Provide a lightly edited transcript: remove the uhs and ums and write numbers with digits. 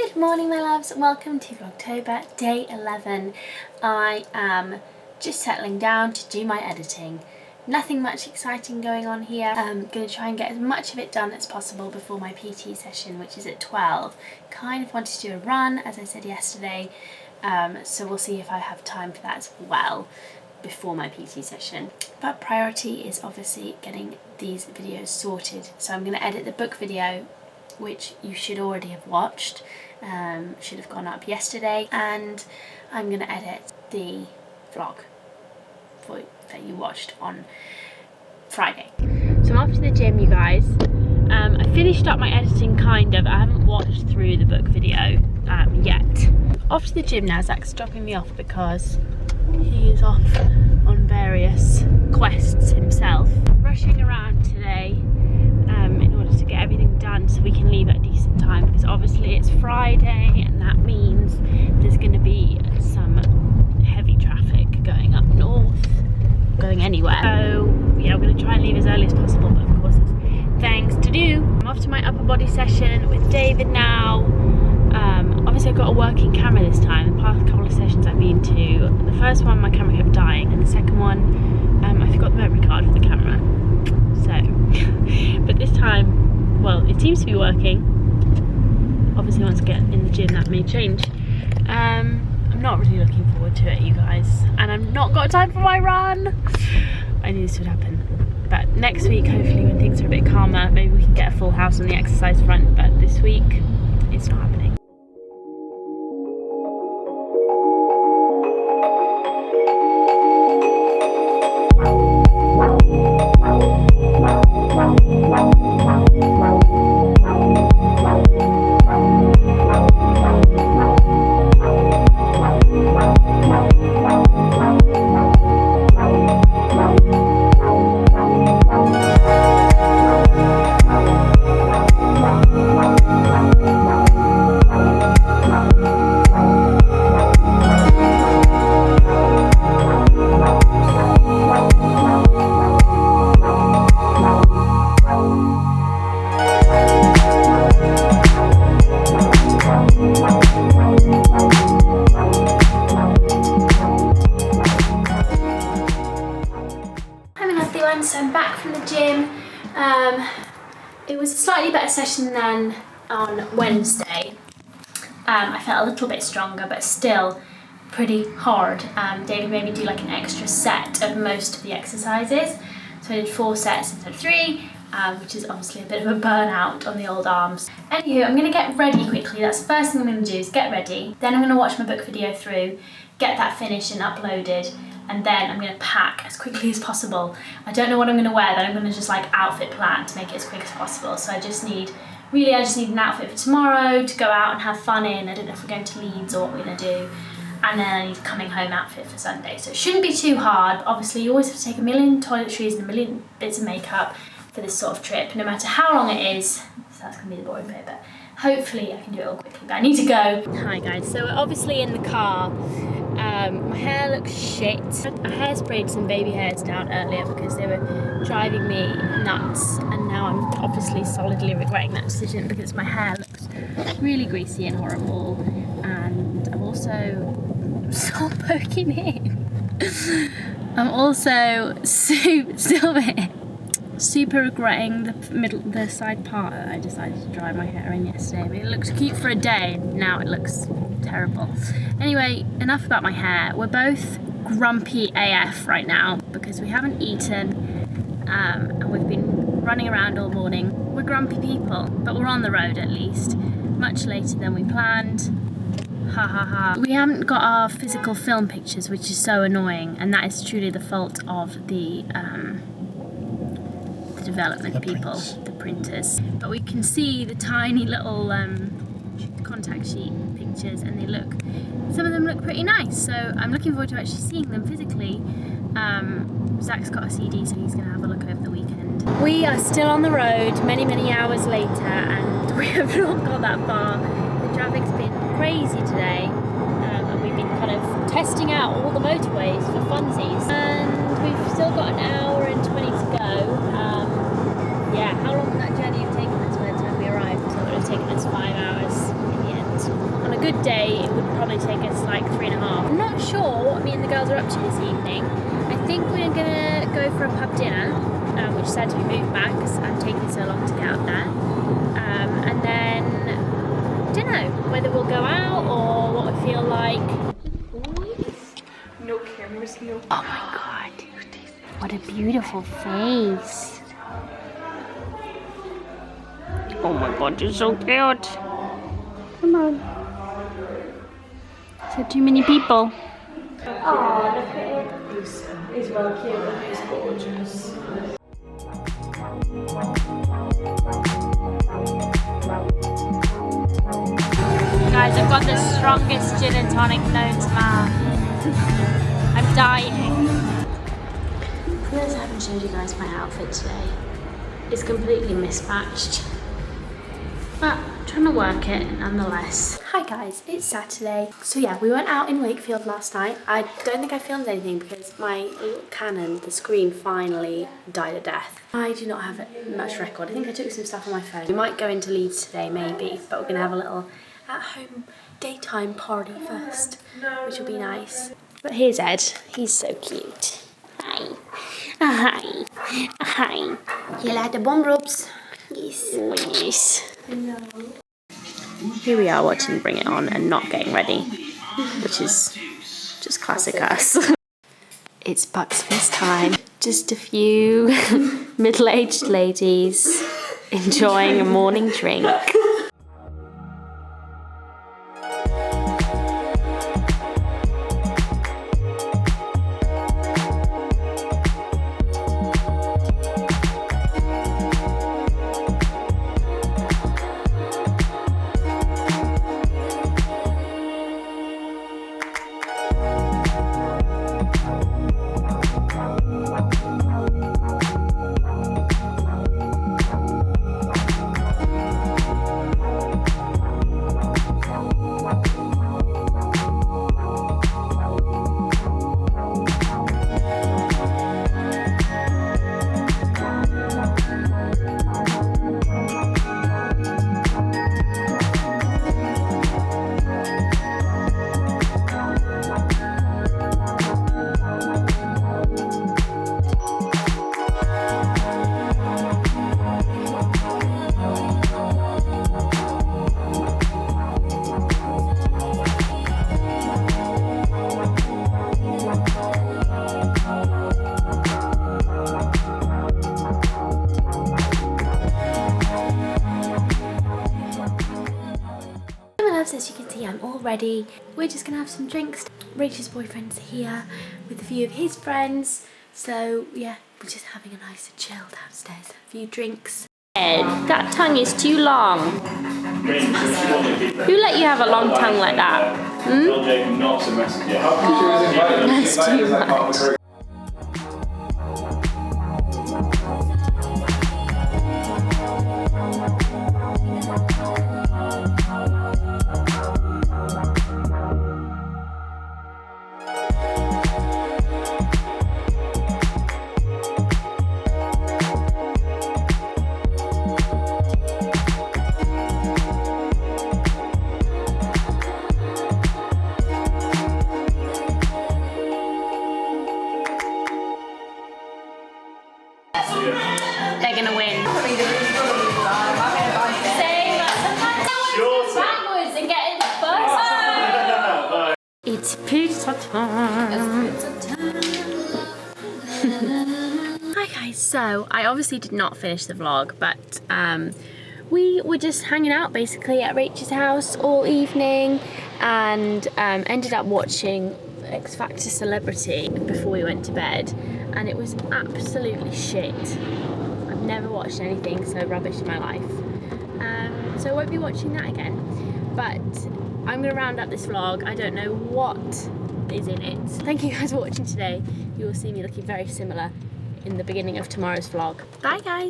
Good morning my loves, welcome to Vlogtober day 11. I am just settling down to do my editing. Nothing much exciting going on here. I'm going to try and get as much of it done as possible before my PT session, which is at 12. Kind of wanted to do a run, as I said yesterday, so we'll see if I have time for that as well before my PT session. But priority is obviously getting these videos sorted. So I'm going to edit the book video, which you should already have watched, should have gone up yesterday, and I'm going to edit the vlog that you watched on Friday. So I'm off to the gym, you guys. I finished up my editing kind of. I haven't watched through the book video yet. Off to the gym now. Zach's dropping me off because he is off on various quests himself. Rushing around today in order to get everything done so we can leave at a decent time, because obviously it's Friday and that means there's going to be some heavy traffic going up north, going anywhere. So yeah, we're going to try and leave as early as possible, but of course there's things to do. I'm off to my upper body session with David now. Obviously I've got a working camera this time. The past couple of sessions I've been to, the first one my camera kept dying, and the second one I forgot the memory card for the camera. So, but this time, well, it seems to be working. Obviously once I get in the gym that may change. I'm not really looking forward to it, you guys, and I've not got time for my run. I knew this would happen. But next week, hopefully when things are a bit calmer, maybe we can get a full house on the exercise front, but this week it's not happening. So I'm back from the gym. It was a slightly better session than on Wednesday. I felt a little bit stronger, but still pretty hard. David made me do like an extra set of most of the exercises. So I did 4 sets instead of 3, which is obviously a bit of a burnout on the old arms. Anywho, I'm going to get ready quickly. That's the first thing I'm going to do, is get ready. Then I'm going to watch my book video through, get that finished and uploaded. And then I'm going to pack as quickly as possible. I don't know what I'm going to wear, then I'm going to just like outfit plan to make it as quick as possible. So I just need an outfit for tomorrow to go out and have fun in. I don't know if we're going to Leeds or what we're going to do. And then I need a coming home outfit for Sunday. So it shouldn't be too hard. But obviously you always have to take a million toiletries and a million bits of makeup for this sort of trip, no matter how long it is. So that's going to be the boring bit, but hopefully I can do it all quickly. But I need to go. Hi guys, so we're obviously in the car. My hair looks shit. I hairsprayed some baby hairs down earlier because they were driving me nuts, and now I'm obviously solidly regretting that decision because my hair looks really greasy and horrible, and I'm also stop poking in. I'm also super regretting the side part that I decided to dry my hair in yesterday. But it looks cute for a day, and now it looks terrible. Anyway, enough about my hair. We're both grumpy AF right now because we haven't eaten and we've been running around all morning. We're grumpy people, but we're on the road at least. Much later than we planned. Ha ha ha. We haven't got our physical film pictures, which is so annoying, and that is truly the fault of the development people, the printers. But we can see the tiny little contact sheet pictures, and some of them look pretty nice, so I'm looking forward to actually seeing them physically. Zach's got a CD, so he's going to have a look over the weekend. We are still on the road many hours later, and we have not got that far. The traffic's been crazy today, and we've been kind of testing out all the motorways for funsies, and we've still got an hour and 20 to go. Yeah, how long would that journey have taken us by the time we arrived? So it would have taken us 5 hours in the end. good day, it would probably take us like 3.5. I'm not sure what me and the girls are up to this evening. I think we're gonna go for a pub dinner, which is sad to be moved back because I'm taking so long to get out there. And then, I don't know whether we'll go out or what we feel like. No cameras, no. Oh my god, what a beautiful face. Oh my god, you're so cute. Come on. Is there too many people? Oh, look at it. He's well cute. He's gorgeous. Guys, I've got the strongest gin and tonic known to man. I'm dying. I realize I haven't showed you guys my outfit today. It's completely mismatched. But I'm trying to work it nonetheless. Hi guys, it's Saturday. So yeah, we went out in Wakefield last night. I don't think I filmed anything because my little Canon, the screen finally died a death. I do not have much record. I think I took some stuff on my phone. We might go into Leeds today maybe, but we're gonna have a little at-home daytime party first, which will be nice. But here's Ed, he's so cute. Hi. Hi. Hi. You like the bomb ropes? Yes. Oh, yes. No. Here we are watching Bring It On and not getting ready, which is just classic us. It's Bucks Fizz time. Just a few middle-aged ladies enjoying a morning drink. As you can see, I'm all ready. We're just gonna have some drinks. Rachel's boyfriend's here with a few of his friends. So yeah, we're just having a nice chill downstairs. A few drinks. Ed, that tongue is too long. Who let you have a long tongue like that? Hmm? That's too much. They're gonna win. Saying that backwards and get in the first. It's pizza time. Hi guys, so I obviously did not finish the vlog, but we were just hanging out basically at Rachel's house all evening and ended up watching X Factor Celebrity before we went to bed, and it was absolutely shit. I've never watched anything so rubbish in my life, so I won't be watching that again, but I'm going to round up this vlog. I don't know what is in it. Thank you guys for watching today. You will see me looking very similar in the beginning of tomorrow's vlog. Bye guys!